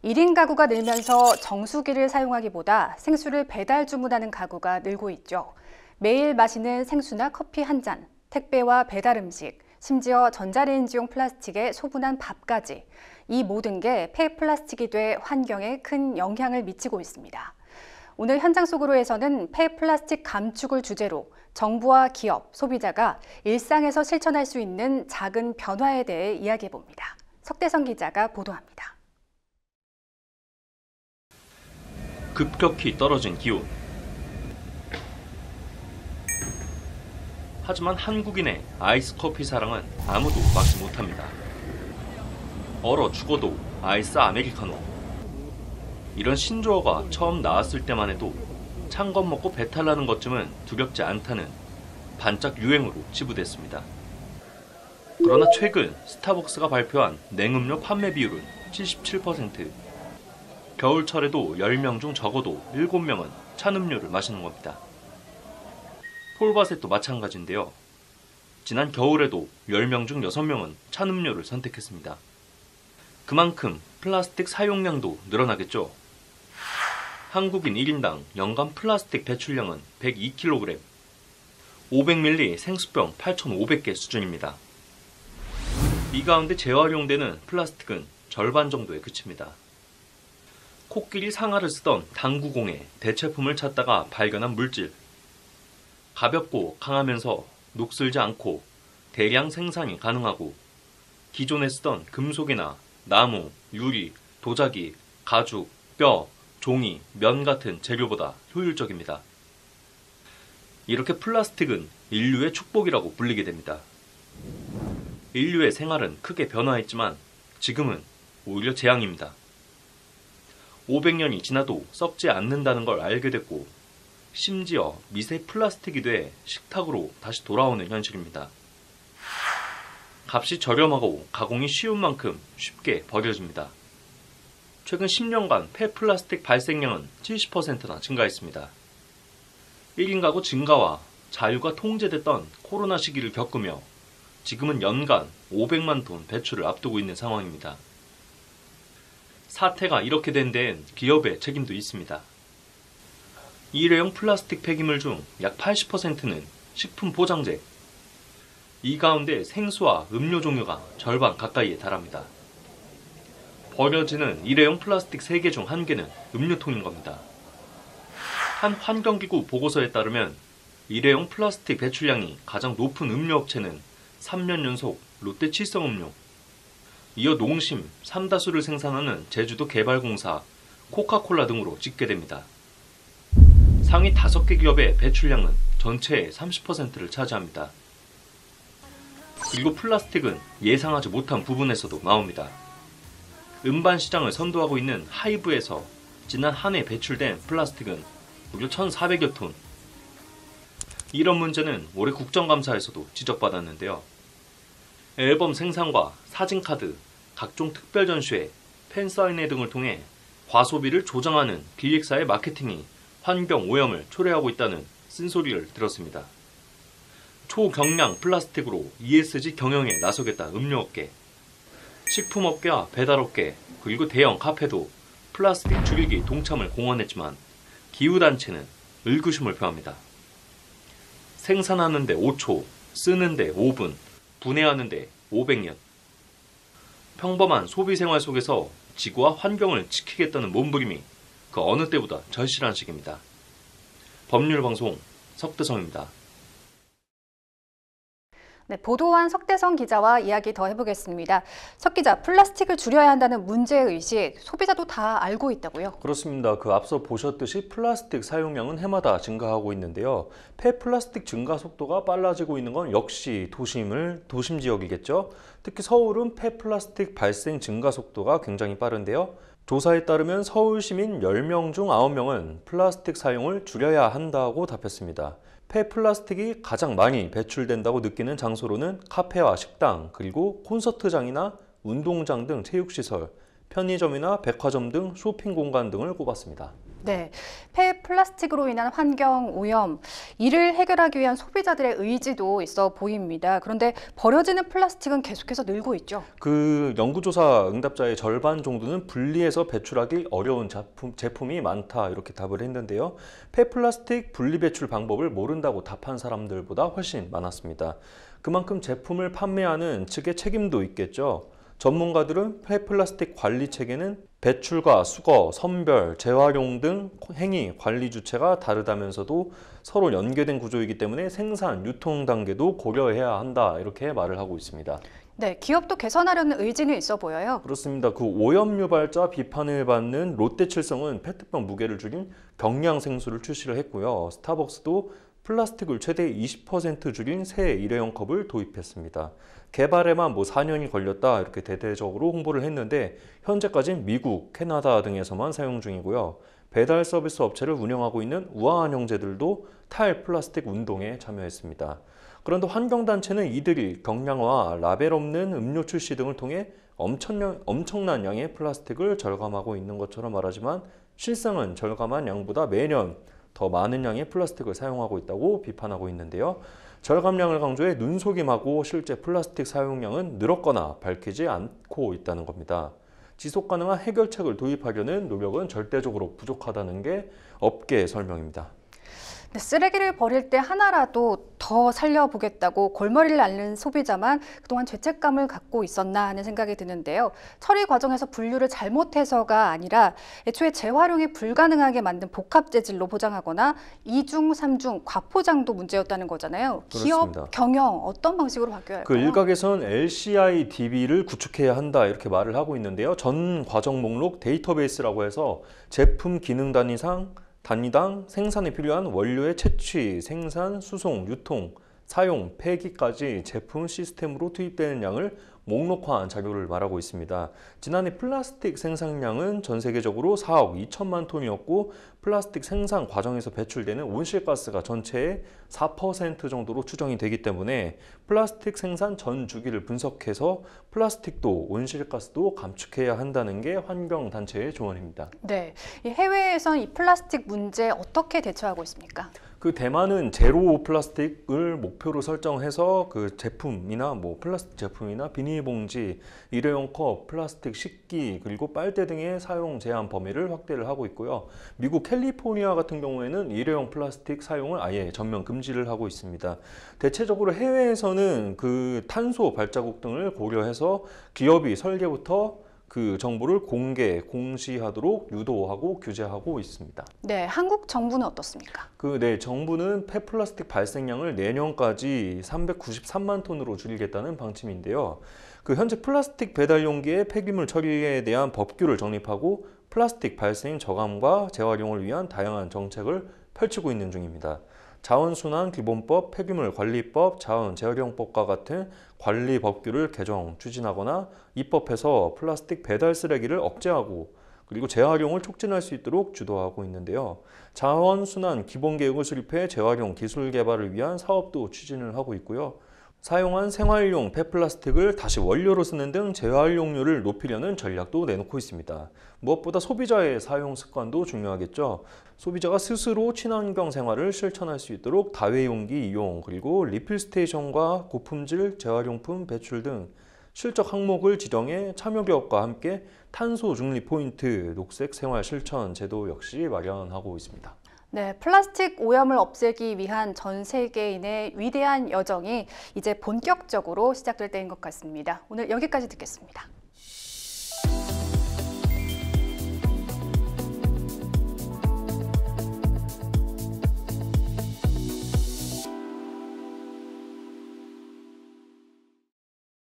1인 가구가 늘면서 정수기를 사용하기보다 생수를 배달 주문하는 가구가 늘고 있죠. 매일 마시는 생수나 커피 한 잔, 택배와 배달 음식, 심지어 전자레인지용 플라스틱에 소분한 밥까지 이 모든 게 폐플라스틱이 돼 환경에 큰 영향을 미치고 있습니다. 오늘 현장 속으로에서는 폐플라스틱 감축을 주제로 정부와 기업, 소비자가 일상에서 실천할 수 있는 작은 변화에 대해 이야기해봅니다. 석대성 기자가 보도합니다. 급격히 떨어진 기온. 하지만 한국인의 아이스 커피 사랑은 아무도 막지 못합니다. 얼어 죽어도 아이스 아메리카노. 이런 신조어가 처음 나왔을 때만 해도 찬 것 먹고 배탈 나는 것쯤은 두렵지 않다는 반짝 유행으로 치부됐습니다. 그러나 최근 스타벅스가 발표한 냉음료 판매 비율은 77%. 겨울철에도 10명 중 적어도 7명은 찬 음료를 마시는 겁니다. 폴바셋도 마찬가지인데요. 지난 겨울에도 10명 중 6명은 찬 음료를 선택했습니다. 그만큼 플라스틱 사용량도 늘어나겠죠. 한국인 1인당 연간 플라스틱 배출량은 102kg, 500ml 생수병 8,500개 수준입니다. 이 가운데 재활용되는 플라스틱은 절반 정도에 그칩니다. 코끼리 상아를 쓰던 당구공에 대체품을 찾다가 발견한 물질. 가볍고 강하면서 녹슬지 않고 대량 생산이 가능하고 기존에 쓰던 금속이나 나무, 유리, 도자기, 가죽, 뼈, 종이, 면 같은 재료보다 효율적입니다. 이렇게 플라스틱은 인류의 축복이라고 불리게 됩니다. 인류의 생활은 크게 변화했지만 지금은 오히려 재앙입니다. 500년이 지나도 썩지 않는다는 걸 알게 됐고 심지어 미세 플라스틱이 돼 식탁으로 다시 돌아오는 현실입니다. 값이 저렴하고 가공이 쉬운 만큼 쉽게 버려집니다. 최근 10년간 폐플라스틱 발생량은 70%나 증가했습니다. 1인 가구 증가와 자유가 통제됐던 코로나 시기를 겪으며 지금은 연간 500만 톤 배출을 앞두고 있는 상황입니다. 사태가 이렇게 된 데엔 기업의 책임도 있습니다. 일회용 플라스틱 폐기물 중 약 80%는 식품 포장재. 이 가운데 생수와 음료 종류가 절반 가까이에 달합니다. 버려지는 일회용 플라스틱 3개 중 1개는 음료통인 겁니다. 한 환경기구 보고서에 따르면 일회용 플라스틱 배출량이 가장 높은 음료업체는 3년 연속 롯데 칠성음료, 이어 농심, 삼다수를 생산하는 제주도 개발공사, 코카콜라 등으로 집계됩니다. 상위 5개 기업의 배출량은 전체의 30%를 차지합니다. 그리고 플라스틱은 예상하지 못한 부분에서도 나옵니다. 음반 시장을 선도하고 있는 하이브에서 지난 한 해 배출된 플라스틱은 무려 1,400여 톤. 이런 문제는 올해 국정감사에서도 지적받았는데요. 앨범 생산과 사진카드, 각종 특별 전시회, 팬사인회 등을 통해 과소비를 조장하는 기획사의 마케팅이 환경 오염을 초래하고 있다는 쓴소리를 들었습니다. 초경량 플라스틱으로 ESG 경영에 나서겠다 음료업계, 식품업계와 배달업계, 그리고 대형 카페도 플라스틱 줄이기 동참을 공언했지만 기후단체는 의구심을 표합니다. 생산하는데 5초, 쓰는데 5분, 분해하는데 500년. 평범한 소비생활 속에서 지구와 환경을 지키겠다는 몸부림이 그 어느 때보다 절실한 시기입니다. 법률방송 석대성입니다. 네, 보도한 석대성 기자와 이야기 더 해보겠습니다. 석 기자, 플라스틱을 줄여야 한다는 문제의식, 소비자도 다 알고 있다고요? 그렇습니다. 앞서 보셨듯이 플라스틱 사용량은 해마다 증가하고 있는데요. 폐플라스틱 증가 속도가 빨라지고 있는 건 역시 도심 지역이겠죠. 특히 서울은 폐플라스틱 발생 증가 속도가 굉장히 빠른데요. 조사에 따르면 서울 시민 10명 중 9명은 플라스틱 사용을 줄여야 한다고 답했습니다. 폐플라스틱이 가장 많이 배출된다고 느끼는 장소로는 카페와 식당, 그리고 콘서트장이나 운동장 등 체육시설, 편의점이나 백화점 등 쇼핑 공간 등을 꼽았습니다. 네, 폐 플라스틱으로 인한 환경 오염, 이를 해결하기 위한 소비자들의 의지도 있어 보입니다. 그런데 버려지는 플라스틱은 계속해서 늘고 있죠. 그 연구조사 응답자의 절반 정도는 분리해서 배출하기 어려운 제품이 많다 이렇게 답을 했는데요. 폐플라스틱 분리 배출 방법을 모른다고 답한 사람들보다 훨씬 많았습니다. 그만큼 제품을 판매하는 측의 책임도 있겠죠. 전문가들은 폐플라스틱 관리 체계는 배출과 수거, 선별, 재활용 등 행위, 관리 주체가 다르다면서도 서로 연계된 구조이기 때문에 생산, 유통 단계도 고려해야 한다 이렇게 말을 하고 있습니다. 네, 기업도 개선하려는 의지는 있어 보여요. 그렇습니다. 그 오염 유발자 비판을 받는 롯데칠성은 페트병 무게를 줄인 경량 생수를 출시를 했고요. 스타벅스도 플라스틱을 최대 20% 줄인 새 일회용 컵을 도입했습니다. 개발에만 4년이 걸렸다 이렇게 대대적으로 홍보를 했는데 현재까지 미국, 캐나다 등에서만 사용 중이고요. 배달 서비스 업체를 운영하고 있는 우아한 형제들도 탈플라스틱 운동에 참여했습니다. 그런데 환경단체는 이들이 경량화, 라벨 없는 음료 출시 등을 통해 엄청난 양의 플라스틱을 절감하고 있는 것처럼 말하지만 실상은 절감한 양보다 매년 더 많은 양의 플라스틱을 사용하고 있다고 비판하고 있는데요. 절감량을 강조해 눈속임하고 실제 플라스틱 사용량은 늘었거나 밝히지 않고 있다는 겁니다. 지속 가능한 해결책을 도입하려는 노력은 절대적으로 부족하다는 게 업계의 설명입니다. 네, 쓰레기를 버릴 때 하나라도 더 살려보겠다고 골머리를 앓는 소비자만 그동안 죄책감을 갖고 있었나 하는 생각이 드는데요. 처리 과정에서 분류를 잘못해서가 아니라 애초에 재활용이 불가능하게 만든 복합 재질로 포장하거나 이중, 삼중, 과포장도 문제였다는 거잖아요. 그렇습니다. 기업 경영 어떤 방식으로 바뀌어야 할까요? 일각에선 LCI DB를 구축해야 한다 이렇게 말을 하고 있는데요. 전 과정 목록 데이터베이스라고 해서 제품 기능 단위당 생산에 필요한 원료의 채취, 생산, 수송, 유통, 사용, 폐기까지 제품 시스템으로 투입되는 양을 목록화한 자료를 말하고 있습니다. 지난해 플라스틱 생산량은 전 세계적으로 4억 2천만 톤이었고 플라스틱 생산 과정에서 배출되는 온실가스가 전체의 4% 정도로 추정이 되기 때문에 플라스틱 생산 전 주기를 분석해서 플라스틱도 온실가스도 감축해야 한다는 게 환경단체의 조언입니다. 네, 이 해외에선 이 플라스틱 문제 어떻게 대처하고 있습니까? 그 대만은 제로 플라스틱을 목표로 설정해서 그 제품이나 플라스틱 제품이나 비닐봉지, 일회용 컵, 플라스틱 식기 그리고 빨대 등의 사용 제한 범위를 확대를 하고 있고요. 미국 캘리포니아 같은 경우에는 일회용 플라스틱 사용을 아예 전면 금지를 하고 있습니다. 대체적으로 해외에서는 그 탄소 발자국 등을 고려해서 기업이 설계부터 그 정보를 공시하도록 유도하고 규제하고 있습니다. 네, 한국 정부는 어떻습니까? 정부는 폐플라스틱 발생량을 내년까지 393만 톤으로 줄이겠다는 방침인데요. 현재 플라스틱 배달 용기의 폐기물 처리에 대한 법규를 정립하고 플라스틱 발생 저감과 재활용을 위한 다양한 정책을 펼치고 있는 중입니다. 자원순환기본법, 폐기물관리법, 자원재활용법과 같은 관리 법규를 개정, 추진하거나 입법해서 플라스틱 배달 쓰레기를 억제하고 그리고 재활용을 촉진할 수 있도록 주도하고 있는데요. 자원순환 기본계획을 수립해 재활용 기술 개발을 위한 사업도 추진을 하고 있고요. 사용한 생활용 폐플라스틱을 다시 원료로 쓰는 등 재활용률을 높이려는 전략도 내놓고 있습니다. 무엇보다 소비자의 사용 습관도 중요하겠죠. 소비자가 스스로 친환경 생활을 실천할 수 있도록 다회용기 이용, 그리고 리필 스테이션과 고품질 재활용품 배출 등 실적 항목을 지정해 참여기업과 함께 탄소 중립 포인트, 녹색 생활 실천 제도 역시 마련하고 있습니다. 네, 플라스틱 오염을 없애기 위한 전 세계인의 위대한 여정이 이제 본격적으로 시작될 때인 것 같습니다. 오늘 여기까지 듣겠습니다.